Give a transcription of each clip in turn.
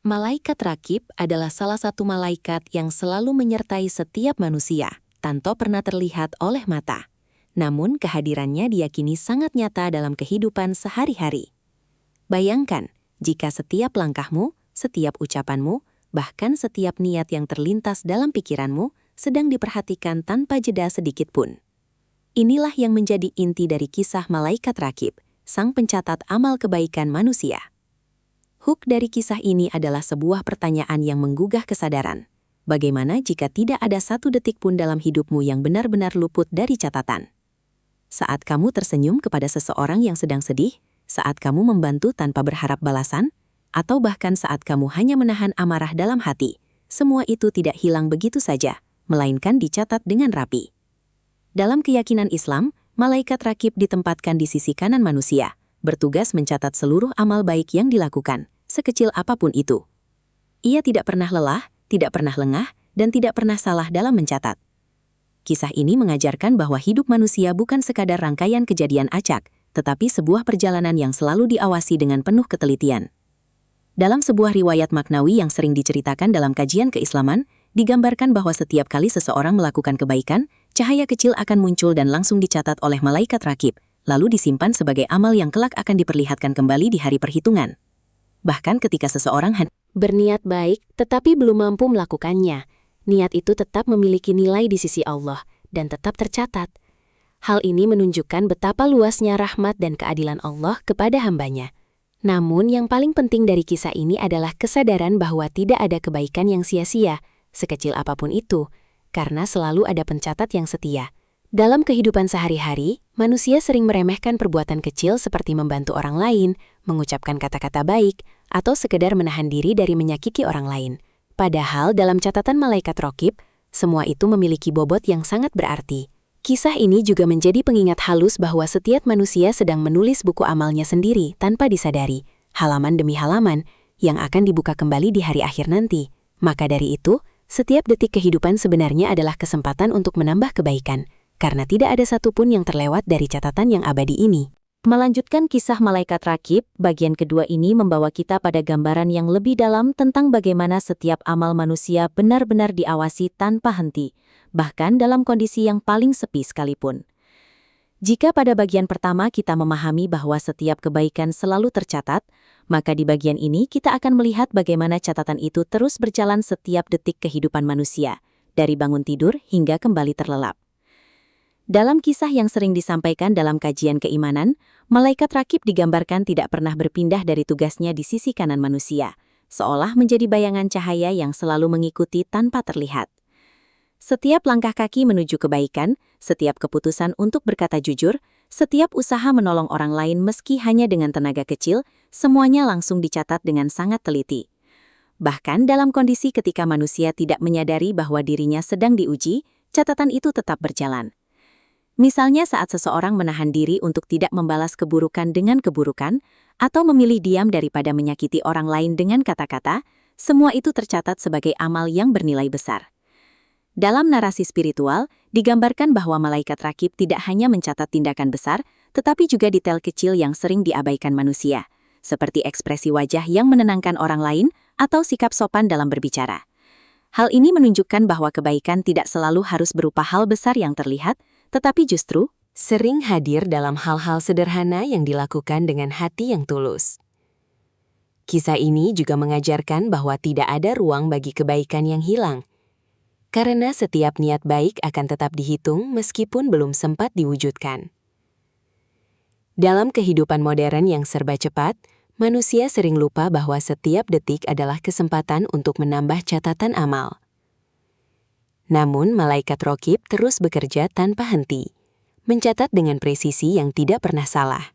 Malaikat Rakib adalah salah satu malaikat yang selalu menyertai setiap manusia, tanpa pernah terlihat oleh mata. Namun kehadirannya diyakini sangat nyata dalam kehidupan sehari-hari. Bayangkan, jika setiap langkahmu, setiap ucapanmu, bahkan setiap niat yang terlintas dalam pikiranmu, sedang diperhatikan tanpa jeda sedikit pun. Inilah yang menjadi inti dari kisah Malaikat Rakib, sang pencatat amal kebaikan manusia. Hook dari kisah ini adalah sebuah pertanyaan yang menggugah kesadaran. Bagaimana jika tidak ada satu detik pun dalam hidupmu yang benar-benar luput dari catatan? Saat kamu tersenyum kepada seseorang yang sedang sedih, saat kamu membantu tanpa berharap balasan, atau bahkan saat kamu hanya menahan amarah dalam hati, semua itu tidak hilang begitu saja, melainkan dicatat dengan rapi. Dalam keyakinan Islam, Malaikat Rakib ditempatkan di sisi kanan manusia, bertugas mencatat seluruh amal baik yang dilakukan, sekecil apapun itu. Ia tidak pernah lelah, tidak pernah lengah, dan tidak pernah salah dalam mencatat. Kisah ini mengajarkan bahwa hidup manusia bukan sekadar rangkaian kejadian acak, tetapi sebuah perjalanan yang selalu diawasi dengan penuh ketelitian. Dalam sebuah riwayat maknawi yang sering diceritakan dalam kajian keislaman, digambarkan bahwa setiap kali seseorang melakukan kebaikan, cahaya kecil akan muncul dan langsung dicatat oleh Malaikat Rakib, lalu disimpan sebagai amal yang kelak akan diperlihatkan kembali di hari perhitungan. Bahkan ketika seseorang berniat baik tetapi belum mampu melakukannya, niat itu tetap memiliki nilai di sisi Allah dan tetap tercatat. Hal ini menunjukkan betapa luasnya rahmat dan keadilan Allah kepada hambanya. Namun yang paling penting dari kisah ini adalah kesadaran bahwa tidak ada kebaikan yang sia-sia, sekecil apapun itu, karena selalu ada pencatat yang setia. Dalam kehidupan sehari-hari, manusia sering meremehkan perbuatan kecil seperti membantu orang lain, mengucapkan kata-kata baik, atau sekedar menahan diri dari menyakiti orang lain. Padahal dalam catatan Malaikat Rakib, semua itu memiliki bobot yang sangat berarti. Kisah ini juga menjadi pengingat halus bahwa setiap manusia sedang menulis buku amalnya sendiri tanpa disadari, halaman demi halaman, yang akan dibuka kembali di hari akhir nanti. Maka dari itu, setiap detik kehidupan sebenarnya adalah kesempatan untuk menambah kebaikan, karena tidak ada satupun yang terlewat dari catatan yang abadi ini. Melanjutkan kisah Malaikat Rakib, bagian kedua ini membawa kita pada gambaran yang lebih dalam tentang bagaimana setiap amal manusia benar-benar diawasi tanpa henti, bahkan dalam kondisi yang paling sepi sekalipun. Jika pada bagian pertama kita memahami bahwa setiap kebaikan selalu tercatat, maka di bagian ini kita akan melihat bagaimana catatan itu terus berjalan setiap detik kehidupan manusia, dari bangun tidur hingga kembali terlelap. Dalam kisah yang sering disampaikan dalam kajian keimanan, Malaikat Rakib digambarkan tidak pernah berpindah dari tugasnya di sisi kanan manusia, seolah menjadi bayangan cahaya yang selalu mengikuti tanpa terlihat. Setiap langkah kaki menuju kebaikan, setiap keputusan untuk berkata jujur, setiap usaha menolong orang lain meski hanya dengan tenaga kecil, semuanya langsung dicatat dengan sangat teliti. Bahkan dalam kondisi ketika manusia tidak menyadari bahwa dirinya sedang diuji, catatan itu tetap berjalan. Misalnya saat seseorang menahan diri untuk tidak membalas keburukan dengan keburukan, atau memilih diam daripada menyakiti orang lain dengan kata-kata, semua itu tercatat sebagai amal yang bernilai besar. Dalam narasi spiritual, digambarkan bahwa Malaikat Rakib tidak hanya mencatat tindakan besar, tetapi juga detail kecil yang sering diabaikan manusia, seperti ekspresi wajah yang menenangkan orang lain atau sikap sopan dalam berbicara. Hal ini menunjukkan bahwa kebaikan tidak selalu harus berupa hal besar yang terlihat, tetapi justru sering hadir dalam hal-hal sederhana yang dilakukan dengan hati yang tulus. Kisah ini juga mengajarkan bahwa tidak ada ruang bagi kebaikan yang hilang, karena setiap niat baik akan tetap dihitung meskipun belum sempat diwujudkan. Dalam kehidupan modern yang serba cepat, manusia sering lupa bahwa setiap detik adalah kesempatan untuk menambah catatan amal. Namun, Malaikat Rakib terus bekerja tanpa henti, mencatat dengan presisi yang tidak pernah salah.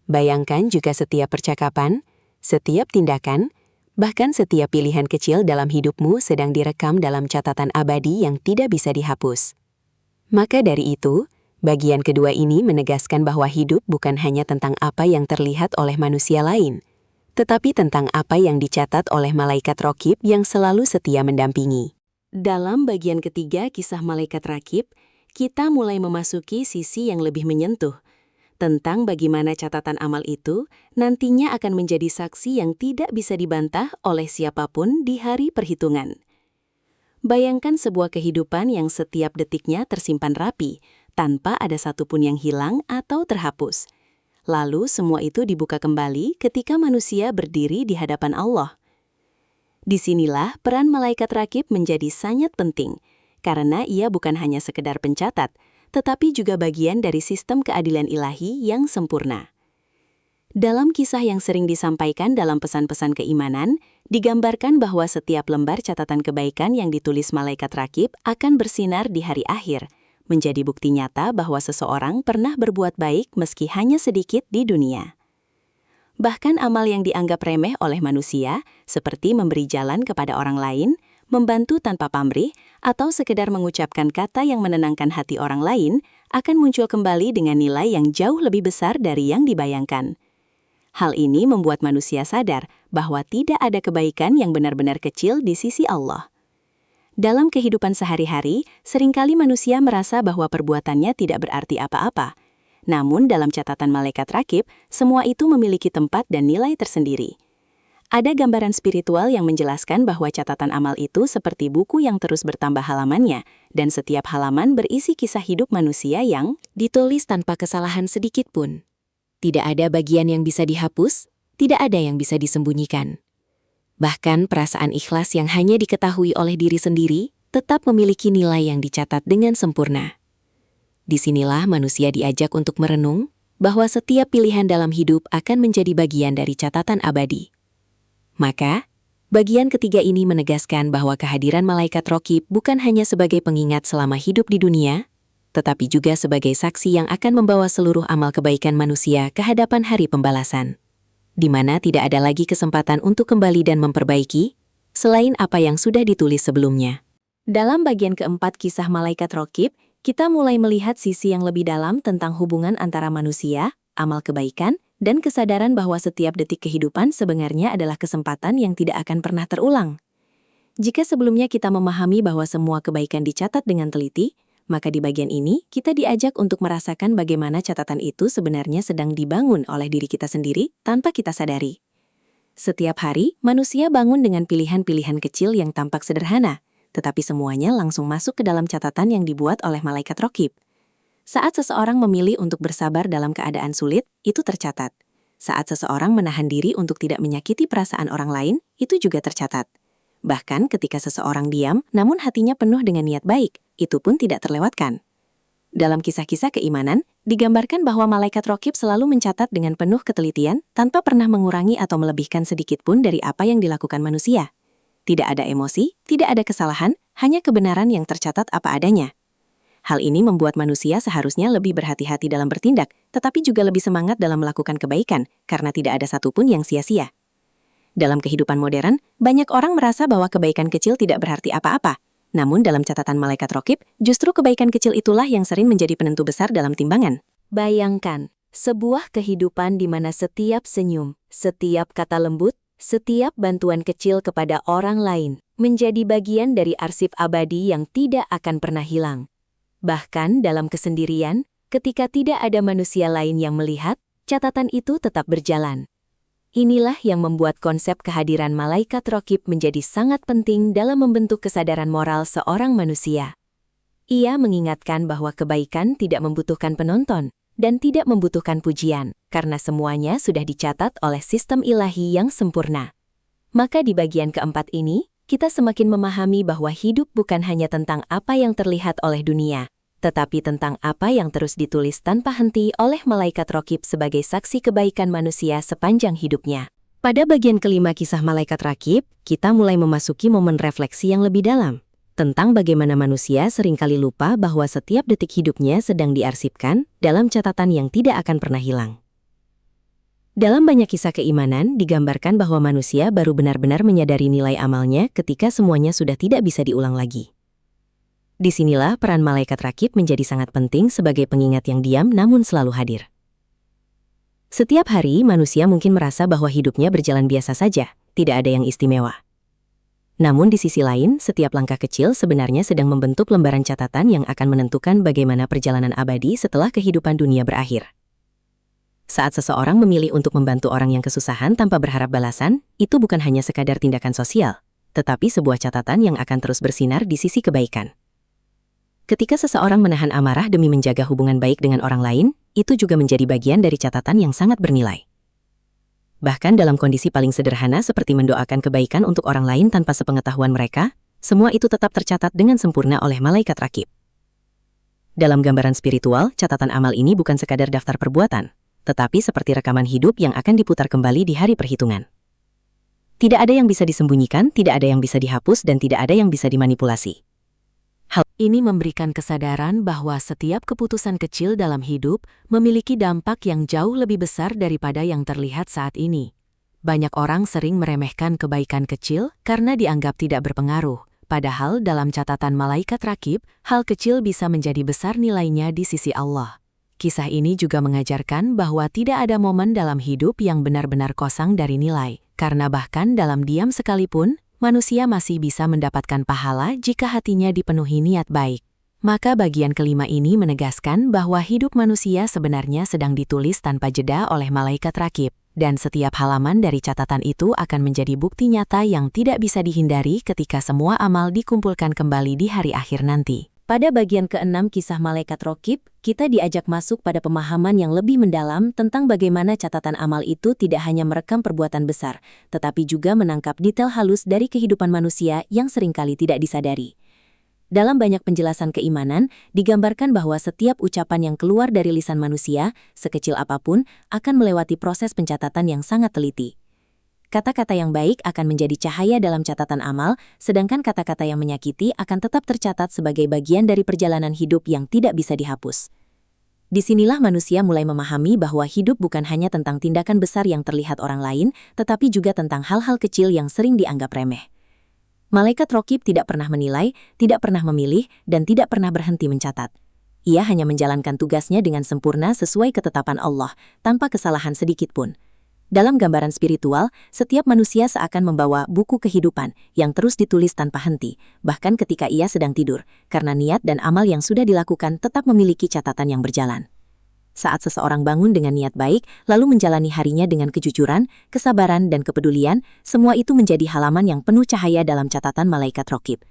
Bayangkan jika setiap percakapan, setiap tindakan, bahkan setiap pilihan kecil dalam hidupmu sedang direkam dalam catatan abadi yang tidak bisa dihapus. Maka dari itu, bagian kedua ini menegaskan bahwa hidup bukan hanya tentang apa yang terlihat oleh manusia lain, tetapi tentang apa yang dicatat oleh Malaikat Rakib yang selalu setia mendampingi. Dalam bagian ketiga kisah Malaikat Rakib, kita mulai memasuki sisi yang lebih menyentuh, tentang bagaimana catatan amal itu nantinya akan menjadi saksi yang tidak bisa dibantah oleh siapapun di hari perhitungan. Bayangkan sebuah kehidupan yang setiap detiknya tersimpan rapi, tanpa ada satupun yang hilang atau terhapus. Lalu semua itu dibuka kembali ketika manusia berdiri di hadapan Allah. Disinilah peran malaikat rakib menjadi sangat penting, karena ia bukan hanya sekedar pencatat, tetapi juga bagian dari sistem keadilan ilahi yang sempurna. Dalam kisah yang sering disampaikan dalam pesan-pesan keimanan, digambarkan bahwa setiap lembar catatan kebaikan yang ditulis malaikat rakib akan bersinar di hari akhir, menjadi bukti nyata bahwa seseorang pernah berbuat baik meski hanya sedikit di dunia. Bahkan amal yang dianggap remeh oleh manusia, seperti memberi jalan kepada orang lain, membantu tanpa pamrih, atau sekedar mengucapkan kata yang menenangkan hati orang lain, akan muncul kembali dengan nilai yang jauh lebih besar dari yang dibayangkan. Hal ini membuat manusia sadar bahwa tidak ada kebaikan yang benar-benar kecil di sisi Allah. Dalam kehidupan sehari-hari, seringkali manusia merasa bahwa perbuatannya tidak berarti apa-apa. Namun dalam catatan malaikat rakib, semua itu memiliki tempat dan nilai tersendiri. Ada gambaran spiritual yang menjelaskan bahwa catatan amal itu seperti buku yang terus bertambah halamannya, dan setiap halaman berisi kisah hidup manusia yang ditulis tanpa kesalahan sedikit pun. Tidak ada bagian yang bisa dihapus, tidak ada yang bisa disembunyikan. Bahkan perasaan ikhlas yang hanya diketahui oleh diri sendiri tetap memiliki nilai yang dicatat dengan sempurna. Disinilah manusia diajak untuk merenung bahwa setiap pilihan dalam hidup akan menjadi bagian dari catatan abadi. Maka, bagian ketiga ini menegaskan bahwa kehadiran malaikat raqib bukan hanya sebagai pengingat selama hidup di dunia, tetapi juga sebagai saksi yang akan membawa seluruh amal kebaikan manusia ke hadapan hari pembalasan, di mana tidak ada lagi kesempatan untuk kembali dan memperbaiki, selain apa yang sudah ditulis sebelumnya. Dalam bagian keempat kisah malaikat raqib, kita mulai melihat sisi yang lebih dalam tentang hubungan antara manusia, amal kebaikan, dan kesadaran bahwa setiap detik kehidupan sebenarnya adalah kesempatan yang tidak akan pernah terulang. Jika sebelumnya kita memahami bahwa semua kebaikan dicatat dengan teliti, maka di bagian ini kita diajak untuk merasakan bagaimana catatan itu sebenarnya sedang dibangun oleh diri kita sendiri tanpa kita sadari. Setiap hari, manusia bangun dengan pilihan-pilihan kecil yang tampak sederhana, tetapi semuanya langsung masuk ke dalam catatan yang dibuat oleh malaikat raqib. Saat seseorang memilih untuk bersabar dalam keadaan sulit, itu tercatat. Saat seseorang menahan diri untuk tidak menyakiti perasaan orang lain, itu juga tercatat. Bahkan ketika seseorang diam, namun hatinya penuh dengan niat baik, itu pun tidak terlewatkan. Dalam kisah-kisah keimanan, digambarkan bahwa malaikat raqib selalu mencatat dengan penuh ketelitian tanpa pernah mengurangi atau melebihkan sedikit pun dari apa yang dilakukan manusia. Tidak ada emosi, tidak ada kesalahan, hanya kebenaran yang tercatat apa adanya. Hal ini membuat manusia seharusnya lebih berhati-hati dalam bertindak, tetapi juga lebih semangat dalam melakukan kebaikan, karena tidak ada satupun yang sia-sia. Dalam kehidupan modern, banyak orang merasa bahwa kebaikan kecil tidak berarti apa-apa. Namun dalam catatan malaikat raqib, justru kebaikan kecil itulah yang sering menjadi penentu besar dalam timbangan. Bayangkan, sebuah kehidupan di mana setiap senyum, setiap kata lembut, setiap bantuan kecil kepada orang lain menjadi bagian dari arsip abadi yang tidak akan pernah hilang. Bahkan dalam kesendirian, ketika tidak ada manusia lain yang melihat, catatan itu tetap berjalan. Inilah yang membuat konsep kehadiran malaikat raqib menjadi sangat penting dalam membentuk kesadaran moral seorang manusia. Ia mengingatkan bahwa kebaikan tidak membutuhkan penonton dan tidak membutuhkan pujian, karena semuanya sudah dicatat oleh sistem ilahi yang sempurna. Maka di bagian keempat ini, kita semakin memahami bahwa hidup bukan hanya tentang apa yang terlihat oleh dunia, tetapi tentang apa yang terus ditulis tanpa henti oleh malaikat raqib sebagai saksi kebaikan manusia sepanjang hidupnya. Pada bagian kelima kisah malaikat raqib, kita mulai memasuki momen refleksi yang lebih dalam, tentang bagaimana manusia seringkali lupa bahwa setiap detik hidupnya sedang diarsipkan dalam catatan yang tidak akan pernah hilang. Dalam banyak kisah keimanan, digambarkan bahwa manusia baru benar-benar menyadari nilai amalnya ketika semuanya sudah tidak bisa diulang lagi. Disinilah peran malaikat raqib menjadi sangat penting sebagai pengingat yang diam namun selalu hadir. Setiap hari, manusia mungkin merasa bahwa hidupnya berjalan biasa saja, tidak ada yang istimewa. Namun di sisi lain, setiap langkah kecil sebenarnya sedang membentuk lembaran catatan yang akan menentukan bagaimana perjalanan abadi setelah kehidupan dunia berakhir. Saat seseorang memilih untuk membantu orang yang kesusahan tanpa berharap balasan, itu bukan hanya sekadar tindakan sosial, tetapi sebuah catatan yang akan terus bersinar di sisi kebaikan. Ketika seseorang menahan amarah demi menjaga hubungan baik dengan orang lain, itu juga menjadi bagian dari catatan yang sangat bernilai. Bahkan dalam kondisi paling sederhana seperti mendoakan kebaikan untuk orang lain tanpa sepengetahuan mereka, semua itu tetap tercatat dengan sempurna oleh malaikat rakib. Dalam gambaran spiritual, catatan amal ini bukan sekadar daftar perbuatan, tetapi seperti rekaman hidup yang akan diputar kembali di hari perhitungan. Tidak ada yang bisa disembunyikan, tidak ada yang bisa dihapus, dan tidak ada yang bisa dimanipulasi. Hal ini memberikan kesadaran bahwa setiap keputusan kecil dalam hidup memiliki dampak yang jauh lebih besar daripada yang terlihat saat ini. Banyak orang sering meremehkan kebaikan kecil karena dianggap tidak berpengaruh, padahal dalam catatan malaikat rakib, hal kecil bisa menjadi besar nilainya di sisi Allah. Kisah ini juga mengajarkan bahwa tidak ada momen dalam hidup yang benar-benar kosong dari nilai, karena bahkan dalam diam sekalipun, manusia masih bisa mendapatkan pahala jika hatinya dipenuhi niat baik. Maka bagian kelima ini menegaskan bahwa hidup manusia sebenarnya sedang ditulis tanpa jeda oleh malaikat rakib, dan setiap halaman dari catatan itu akan menjadi bukti nyata yang tidak bisa dihindari ketika semua amal dikumpulkan kembali di hari akhir nanti. Pada bagian ke-6 kisah malaikat rakib, kita diajak masuk pada pemahaman yang lebih mendalam tentang bagaimana catatan amal itu tidak hanya merekam perbuatan besar, tetapi juga menangkap detail halus dari kehidupan manusia yang seringkali tidak disadari. Dalam banyak penjelasan keimanan, digambarkan bahwa setiap ucapan yang keluar dari lisan manusia, sekecil apapun, akan melewati proses pencatatan yang sangat teliti. Kata-kata yang baik akan menjadi cahaya dalam catatan amal, sedangkan kata-kata yang menyakiti akan tetap tercatat sebagai bagian dari perjalanan hidup yang tidak bisa dihapus. Disinilah manusia mulai memahami bahwa hidup bukan hanya tentang tindakan besar yang terlihat orang lain, tetapi juga tentang hal-hal kecil yang sering dianggap remeh. Malaikat rakib tidak pernah menilai, tidak pernah memilih, dan tidak pernah berhenti mencatat. Ia hanya menjalankan tugasnya dengan sempurna sesuai ketetapan Allah, tanpa kesalahan sedikit pun. Dalam gambaran spiritual, setiap manusia seakan membawa buku kehidupan yang terus ditulis tanpa henti, bahkan ketika ia sedang tidur, karena niat dan amal yang sudah dilakukan tetap memiliki catatan yang berjalan. Saat seseorang bangun dengan niat baik, lalu menjalani harinya dengan kejujuran, kesabaran, dan kepedulian, semua itu menjadi halaman yang penuh cahaya dalam catatan malaikat rakib.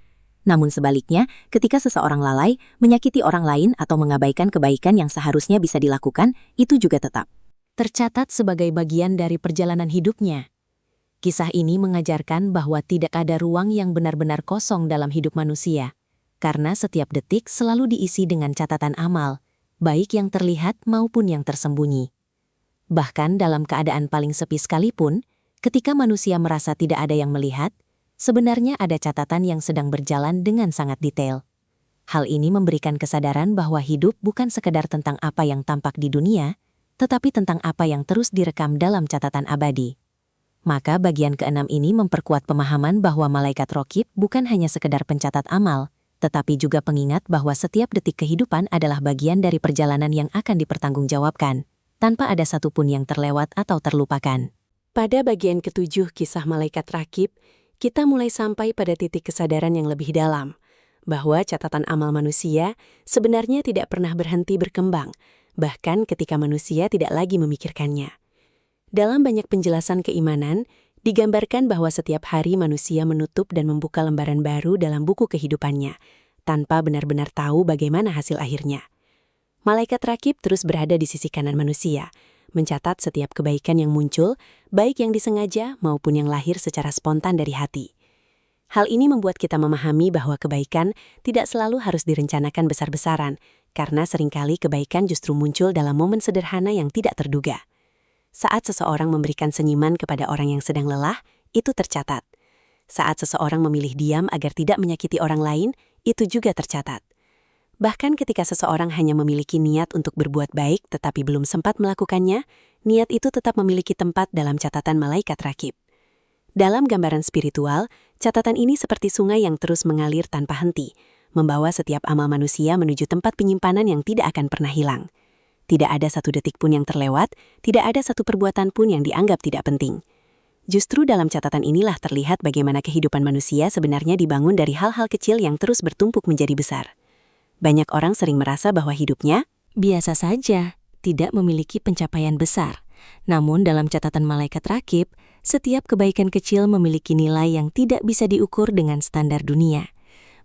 Namun sebaliknya, ketika seseorang lalai, menyakiti orang lain atau mengabaikan kebaikan yang seharusnya bisa dilakukan, itu juga tetap tercatat sebagai bagian dari perjalanan hidupnya. Kisah ini mengajarkan bahwa tidak ada ruang yang benar-benar kosong dalam hidup manusia, karena setiap detik selalu diisi dengan catatan amal, baik yang terlihat maupun yang tersembunyi. Bahkan dalam keadaan paling sepi sekalipun, ketika manusia merasa tidak ada yang melihat, sebenarnya ada catatan yang sedang berjalan dengan sangat detail. Hal ini memberikan kesadaran bahwa hidup bukan sekedar tentang apa yang tampak di dunia, tetapi tentang apa yang terus direkam dalam catatan abadi. Maka bagian ke-6 ini memperkuat pemahaman bahwa malaikat rakib bukan hanya sekedar pencatat amal, tetapi juga pengingat bahwa setiap detik kehidupan adalah bagian dari perjalanan yang akan dipertanggungjawabkan, tanpa ada satupun yang terlewat atau terlupakan. Pada bagian ke-7 kisah malaikat rakib, kita mulai sampai pada titik kesadaran yang lebih dalam, bahwa catatan amal manusia sebenarnya tidak pernah berhenti berkembang, bahkan ketika manusia tidak lagi memikirkannya. Dalam banyak penjelasan keimanan, digambarkan bahwa setiap hari manusia menutup dan membuka lembaran baru dalam buku kehidupannya, tanpa benar-benar tahu bagaimana hasil akhirnya. Malaikat rakib terus berada di sisi kanan manusia, mencatat setiap kebaikan yang muncul, baik yang disengaja maupun yang lahir secara spontan dari hati. Hal ini membuat kita memahami bahwa kebaikan tidak selalu harus direncanakan besar-besaran, karena seringkali kebaikan justru muncul dalam momen sederhana yang tidak terduga. Saat seseorang memberikan senyuman kepada orang yang sedang lelah, itu tercatat. Saat seseorang memilih diam agar tidak menyakiti orang lain, itu juga tercatat. Bahkan ketika seseorang hanya memiliki niat untuk berbuat baik tetapi belum sempat melakukannya, niat itu tetap memiliki tempat dalam catatan malaikat rakib. Dalam gambaran spiritual, catatan ini seperti sungai yang terus mengalir tanpa henti, membawa setiap amal manusia menuju tempat penyimpanan yang tidak akan pernah hilang. Tidak ada satu detik pun yang terlewat, tidak ada satu perbuatan pun yang dianggap tidak penting. Justru dalam catatan inilah terlihat bagaimana kehidupan manusia sebenarnya dibangun dari hal-hal kecil yang terus bertumpuk menjadi besar. Banyak orang sering merasa bahwa hidupnya biasa saja, tidak memiliki pencapaian besar. Namun dalam catatan malaikat rakib, setiap kebaikan kecil memiliki nilai yang tidak bisa diukur dengan standar dunia.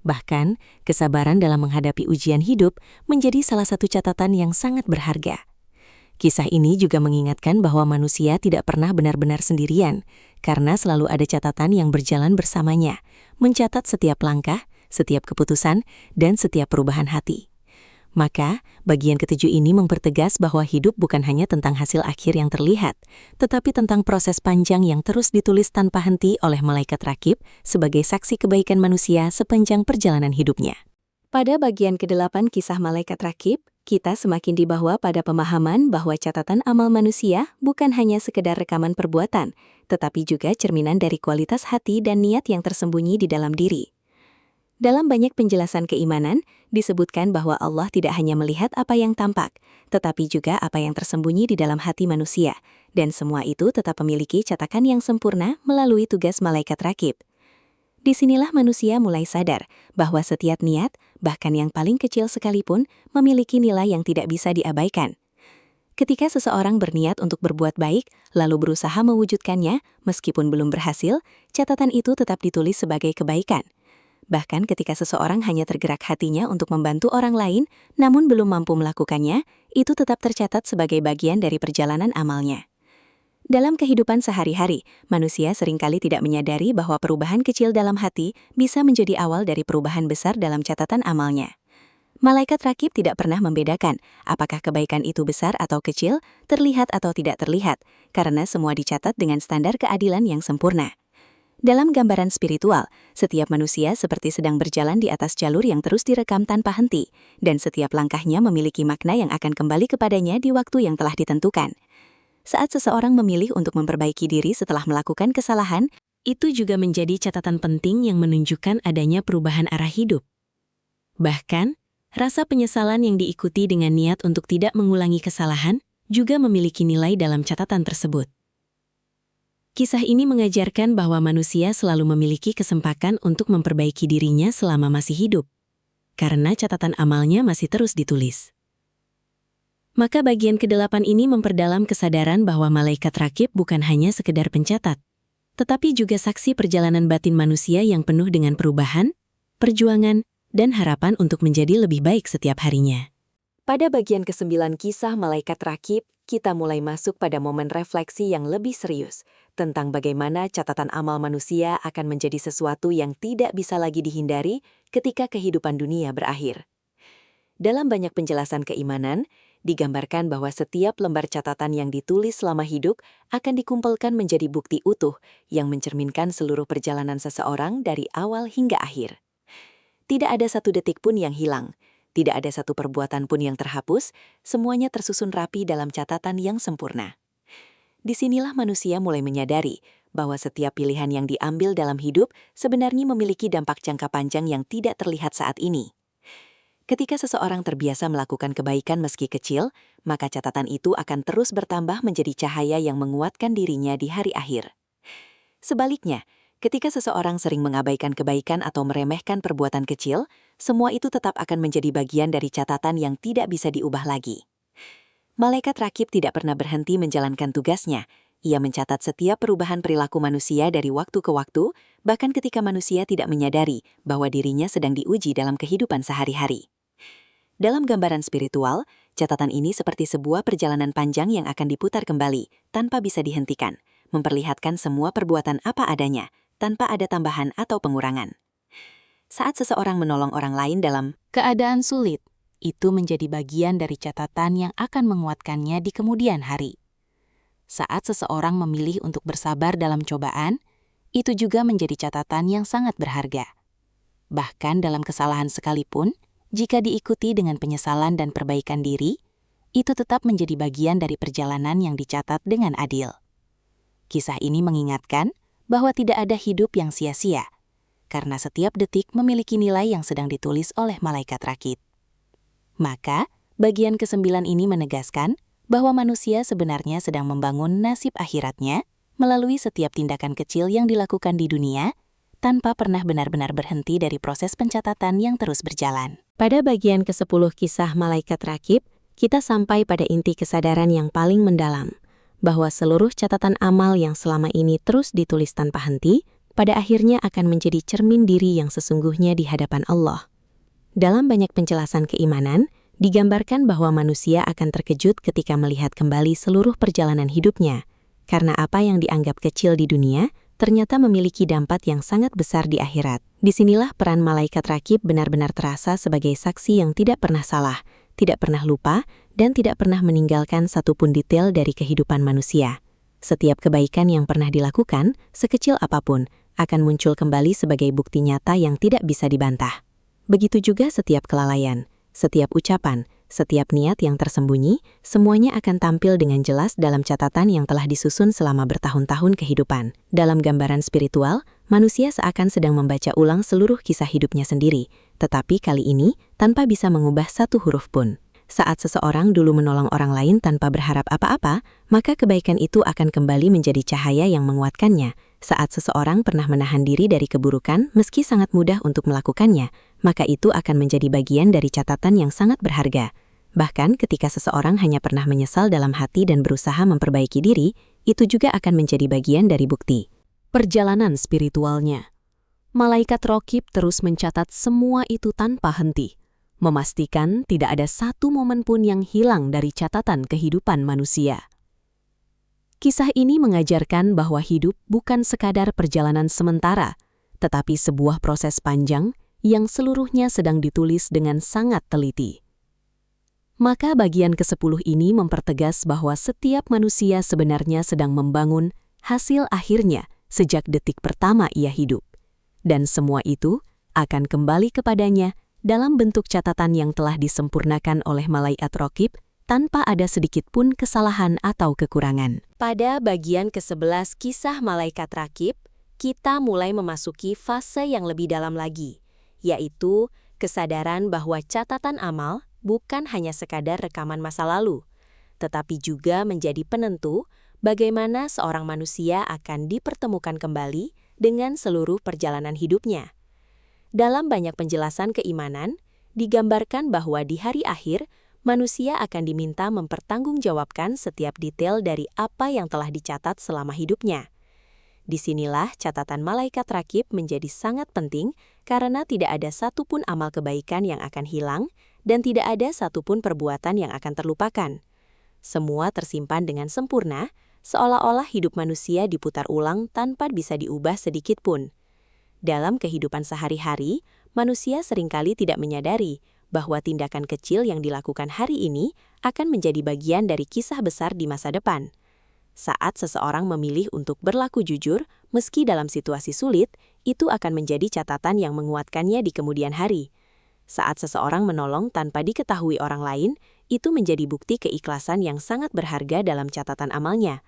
Bahkan, kesabaran dalam menghadapi ujian hidup menjadi salah satu catatan yang sangat berharga. Kisah ini juga mengingatkan bahwa manusia tidak pernah benar-benar sendirian, karena selalu ada catatan yang berjalan bersamanya, mencatat setiap langkah, setiap keputusan, dan setiap perubahan hati. Maka, bagian ketujuh ini mempertegas bahwa hidup bukan hanya tentang hasil akhir yang terlihat, tetapi tentang proses panjang yang terus ditulis tanpa henti oleh malaikat rakib sebagai saksi kebaikan manusia sepanjang perjalanan hidupnya. Pada bagian ke-8 kisah malaikat rakib, kita semakin dibawa pada pemahaman bahwa catatan amal manusia bukan hanya sekedar rekaman perbuatan, tetapi juga cerminan dari kualitas hati dan niat yang tersembunyi di dalam diri. Dalam banyak penjelasan keimanan, disebutkan bahwa Allah tidak hanya melihat apa yang tampak, tetapi juga apa yang tersembunyi di dalam hati manusia, dan semua itu tetap memiliki catatan yang sempurna melalui tugas malaikat rakib. Disinilah manusia mulai sadar bahwa setiap niat, bahkan yang paling kecil sekalipun, memiliki nilai yang tidak bisa diabaikan. Ketika seseorang berniat untuk berbuat baik, lalu berusaha mewujudkannya, meskipun belum berhasil, catatan itu tetap ditulis sebagai kebaikan. Bahkan ketika seseorang hanya tergerak hatinya untuk membantu orang lain, namun belum mampu melakukannya, itu tetap tercatat sebagai bagian dari perjalanan amalnya. Dalam kehidupan sehari-hari, manusia seringkali tidak menyadari bahwa perubahan kecil dalam hati bisa menjadi awal dari perubahan besar dalam catatan amalnya. Malaikat rakib tidak pernah membedakan apakah kebaikan itu besar atau kecil, terlihat atau tidak terlihat, karena semua dicatat dengan standar keadilan yang sempurna. Dalam gambaran spiritual, setiap manusia seperti sedang berjalan di atas jalur yang terus direkam tanpa henti, dan setiap langkahnya memiliki makna yang akan kembali kepadanya di waktu yang telah ditentukan. Saat seseorang memilih untuk memperbaiki diri setelah melakukan kesalahan, itu juga menjadi catatan penting yang menunjukkan adanya perubahan arah hidup. Bahkan, rasa penyesalan yang diikuti dengan niat untuk tidak mengulangi kesalahan juga memiliki nilai dalam catatan tersebut. Kisah ini mengajarkan bahwa manusia selalu memiliki kesempatan untuk memperbaiki dirinya selama masih hidup, karena catatan amalnya masih terus ditulis. Maka bagian ke-8 ini memperdalam kesadaran bahwa malaikat rakib bukan hanya sekedar pencatat, tetapi juga saksi perjalanan batin manusia yang penuh dengan perubahan, perjuangan, dan harapan untuk menjadi lebih baik setiap harinya. Pada bagian ke-9 kisah malaikat rakib, kita mulai masuk pada momen refleksi yang lebih serius tentang bagaimana catatan amal manusia akan menjadi sesuatu yang tidak bisa lagi dihindari ketika kehidupan dunia berakhir. Dalam banyak penjelasan keimanan, digambarkan bahwa setiap lembar catatan yang ditulis selama hidup akan dikumpulkan menjadi bukti utuh yang mencerminkan seluruh perjalanan seseorang dari awal hingga akhir. Tidak ada satu detik pun yang hilang. Tidak ada satu perbuatan pun yang terhapus, semuanya tersusun rapi dalam catatan yang sempurna. Disinilah manusia mulai menyadari bahwa setiap pilihan yang diambil dalam hidup sebenarnya memiliki dampak jangka panjang yang tidak terlihat saat ini. Ketika seseorang terbiasa melakukan kebaikan meski kecil, maka catatan itu akan terus bertambah menjadi cahaya yang menguatkan dirinya di hari akhir. Sebaliknya, ketika seseorang sering mengabaikan kebaikan atau meremehkan perbuatan kecil, semua itu tetap akan menjadi bagian dari catatan yang tidak bisa diubah lagi. Malaikat rakib tidak pernah berhenti menjalankan tugasnya. Ia mencatat setiap perubahan perilaku manusia dari waktu ke waktu, bahkan ketika manusia tidak menyadari bahwa dirinya sedang diuji dalam kehidupan sehari-hari. Dalam gambaran spiritual, catatan ini seperti sebuah perjalanan panjang yang akan diputar kembali, tanpa bisa dihentikan, memperlihatkan semua perbuatan apa adanya, tanpa ada tambahan atau pengurangan. Saat seseorang menolong orang lain dalam keadaan sulit, itu menjadi bagian dari catatan yang akan menguatkannya di kemudian hari. Saat seseorang memilih untuk bersabar dalam cobaan, itu juga menjadi catatan yang sangat berharga. Bahkan dalam kesalahan sekalipun, jika diikuti dengan penyesalan dan perbaikan diri, itu tetap menjadi bagian dari perjalanan yang dicatat dengan adil. Kisah ini mengingatkan bahwa tidak ada hidup yang sia-sia, karena setiap detik memiliki nilai yang sedang ditulis oleh malaikat rakib. Maka, bagian ke-9 ini menegaskan bahwa manusia sebenarnya sedang membangun nasib akhiratnya melalui setiap tindakan kecil yang dilakukan di dunia, tanpa pernah benar-benar berhenti dari proses pencatatan yang terus berjalan. Pada bagian ke-10 kisah malaikat rakib, kita sampai pada inti kesadaran yang paling mendalam, bahwa seluruh catatan amal yang selama ini terus ditulis tanpa henti, pada akhirnya akan menjadi cermin diri yang sesungguhnya di hadapan Allah. Dalam banyak penjelasan keimanan, digambarkan bahwa manusia akan terkejut ketika melihat kembali seluruh perjalanan hidupnya, karena apa yang dianggap kecil di dunia ternyata memiliki dampak yang sangat besar di akhirat. Disinilah peran malaikat rakib benar-benar terasa sebagai saksi yang tidak pernah salah, tidak pernah lupa, dan tidak pernah meninggalkan satupun detail dari kehidupan manusia. Setiap kebaikan yang pernah dilakukan, sekecil apapun, akan muncul kembali sebagai bukti nyata yang tidak bisa dibantah. Begitu juga setiap kelalaian, setiap ucapan, setiap niat yang tersembunyi, semuanya akan tampil dengan jelas dalam catatan yang telah disusun selama bertahun-tahun kehidupan. Dalam gambaran spiritual, manusia seakan sedang membaca ulang seluruh kisah hidupnya sendiri, tetapi kali ini tanpa bisa mengubah satu huruf pun. Saat seseorang dulu menolong orang lain tanpa berharap apa-apa, maka kebaikan itu akan kembali menjadi cahaya yang menguatkannya. Saat seseorang pernah menahan diri dari keburukan meski sangat mudah untuk melakukannya, maka itu akan menjadi bagian dari catatan yang sangat berharga. Bahkan ketika seseorang hanya pernah menyesal dalam hati dan berusaha memperbaiki diri, itu juga akan menjadi bagian dari bukti perjalanan spiritualnya. Malaikat Raqib terus mencatat semua itu tanpa henti, memastikan tidak ada satu momen pun yang hilang dari catatan kehidupan manusia. Kisah ini mengajarkan bahwa hidup bukan sekadar perjalanan sementara, tetapi sebuah proses panjang yang seluruhnya sedang ditulis dengan sangat teliti. Maka bagian ke-10 ini mempertegas bahwa setiap manusia sebenarnya sedang membangun hasil akhirnya sejak detik pertama ia hidup. Dan semua itu akan kembali kepadanya dalam bentuk catatan yang telah disempurnakan oleh malaikat Raqib tanpa ada sedikit pun kesalahan atau kekurangan. Pada bagian ke-11 kisah malaikat Raqib, kita mulai memasuki fase yang lebih dalam lagi, yaitu kesadaran bahwa catatan amal bukan hanya sekadar rekaman masa lalu, tetapi juga menjadi penentu bagaimana seorang manusia akan dipertemukan kembali dengan seluruh perjalanan hidupnya. Dalam banyak penjelasan keimanan, digambarkan bahwa di hari akhir, manusia akan diminta mempertanggungjawabkan setiap detail dari apa yang telah dicatat selama hidupnya. Disinilah catatan malaikat Raqib menjadi sangat penting karena tidak ada satupun amal kebaikan yang akan hilang dan tidak ada satupun perbuatan yang akan terlupakan. Semua tersimpan dengan sempurna, seolah-olah hidup manusia diputar ulang tanpa bisa diubah sedikit pun. Dalam kehidupan sehari-hari, manusia seringkali tidak menyadari bahwa tindakan kecil yang dilakukan hari ini akan menjadi bagian dari kisah besar di masa depan. Saat seseorang memilih untuk berlaku jujur, meski dalam situasi sulit, itu akan menjadi catatan yang menguatkannya di kemudian hari. Saat seseorang menolong tanpa diketahui orang lain, itu menjadi bukti keikhlasan yang sangat berharga dalam catatan amalnya.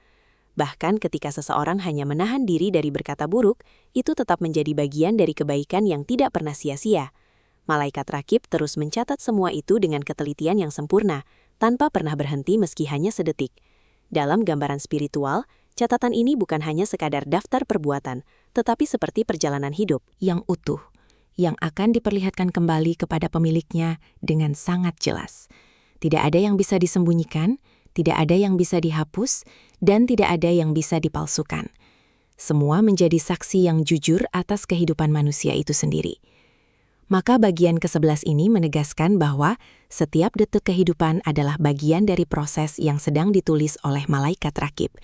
Bahkan ketika seseorang hanya menahan diri dari berkata buruk, itu tetap menjadi bagian dari kebaikan yang tidak pernah sia-sia. Malaikat Raqib terus mencatat semua itu dengan ketelitian yang sempurna, tanpa pernah berhenti meski hanya sedetik. Dalam gambaran spiritual, catatan ini bukan hanya sekadar daftar perbuatan, tetapi seperti perjalanan hidup yang utuh, yang akan diperlihatkan kembali kepada pemiliknya dengan sangat jelas. Tidak ada yang bisa disembunyikan, tidak ada yang bisa dihapus, dan tidak ada yang bisa dipalsukan. Semua menjadi saksi yang jujur atas kehidupan manusia itu sendiri. Maka bagian ke-11 ini menegaskan bahwa setiap detik kehidupan adalah bagian dari proses yang sedang ditulis oleh malaikat Raqib.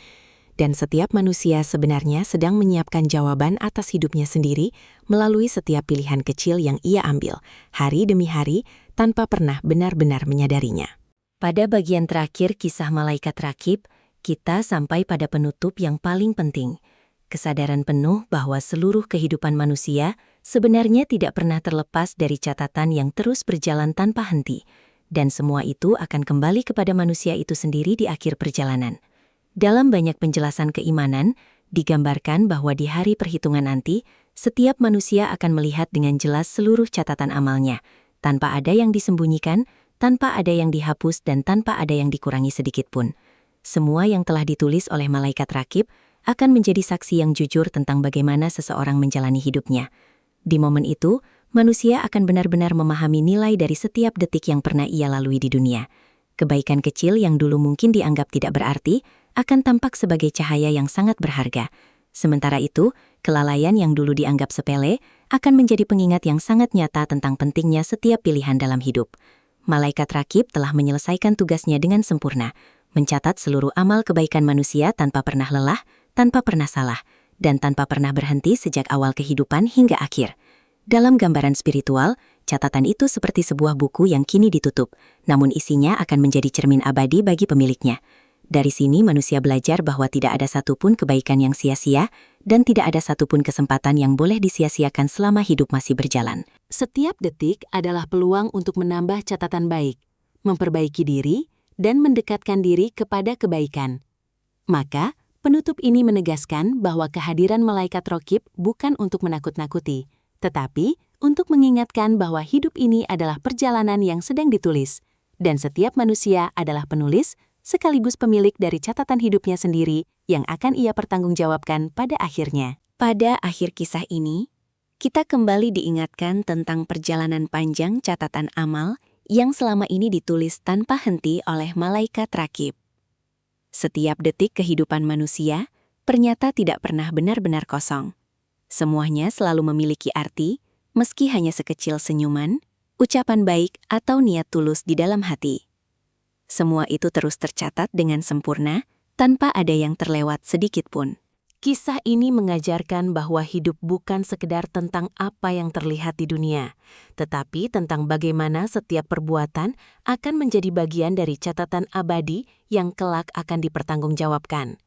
Dan setiap manusia sebenarnya sedang menyiapkan jawaban atas hidupnya sendiri melalui setiap pilihan kecil yang ia ambil, hari demi hari, tanpa pernah benar-benar menyadarinya. Pada bagian terakhir kisah malaikat Raqib, kita sampai pada penutup yang paling penting. Kesadaran penuh bahwa seluruh kehidupan manusia sebenarnya tidak pernah terlepas dari catatan yang terus berjalan tanpa henti, dan semua itu akan kembali kepada manusia itu sendiri di akhir perjalanan. Dalam banyak penjelasan keimanan, digambarkan bahwa di hari perhitungan nanti, setiap manusia akan melihat dengan jelas seluruh catatan amalnya, tanpa ada yang disembunyikan, tanpa ada yang dihapus, dan tanpa ada yang dikurangi sedikit pun. Semua yang telah ditulis oleh malaikat Raqib akan menjadi saksi yang jujur tentang bagaimana seseorang menjalani hidupnya. Di momen itu, manusia akan benar-benar memahami nilai dari setiap detik yang pernah ia lalui di dunia. Kebaikan kecil yang dulu mungkin dianggap tidak berarti akan tampak sebagai cahaya yang sangat berharga. Sementara itu, kelalaian yang dulu dianggap sepele akan menjadi pengingat yang sangat nyata tentang pentingnya setiap pilihan dalam hidup. Malaikat Rakib telah menyelesaikan tugasnya dengan sempurna, mencatat seluruh amal kebaikan manusia tanpa pernah lelah, tanpa pernah salah, dan tanpa pernah berhenti sejak awal kehidupan hingga akhir. Dalam gambaran spiritual, catatan itu seperti sebuah buku yang kini ditutup, namun isinya akan menjadi cermin abadi bagi pemiliknya. Dari sini manusia belajar bahwa tidak ada satupun kebaikan yang sia-sia, dan tidak ada satupun kesempatan yang boleh disia-siakan selama hidup masih berjalan. Setiap detik adalah peluang untuk menambah catatan baik, memperbaiki diri, dan mendekatkan diri kepada kebaikan. Maka, penutup ini menegaskan bahwa kehadiran malaikat Raqib bukan untuk menakut-nakuti, tetapi untuk mengingatkan bahwa hidup ini adalah perjalanan yang sedang ditulis, dan setiap manusia adalah penulis, sekaligus pemilik dari catatan hidupnya sendiri yang akan ia pertanggungjawabkan pada akhirnya. Pada akhir kisah ini, kita kembali diingatkan tentang perjalanan panjang catatan amal yang selama ini ditulis tanpa henti oleh malaikat Raqib. Setiap detik kehidupan manusia ternyata tidak pernah benar-benar kosong. Semuanya selalu memiliki arti, meski hanya sekecil senyuman, ucapan baik, atau niat tulus di dalam hati. Semua itu terus tercatat dengan sempurna, tanpa ada yang terlewat sedikit pun. Kisah ini mengajarkan bahwa hidup bukan sekedar tentang apa yang terlihat di dunia, tetapi tentang bagaimana setiap perbuatan akan menjadi bagian dari catatan abadi yang kelak akan dipertanggungjawabkan.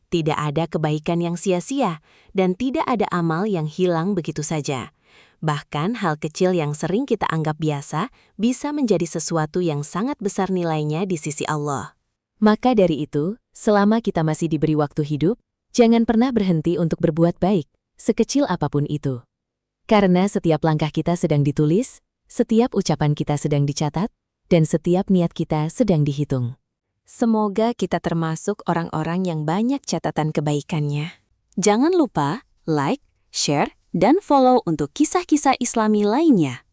Tidak ada kebaikan yang sia-sia, dan tidak ada amal yang hilang begitu saja. Bahkan hal kecil yang sering kita anggap biasa bisa menjadi sesuatu yang sangat besar nilainya di sisi Allah. Maka dari itu, selama kita masih diberi waktu hidup, jangan pernah berhenti untuk berbuat baik, sekecil apapun itu. Karena setiap langkah kita sedang ditulis, setiap ucapan kita sedang dicatat, dan setiap niat kita sedang dihitung. Semoga kita termasuk orang-orang yang banyak catatan kebaikannya. Jangan lupa like, share, dan follow untuk kisah-kisah Islami lainnya.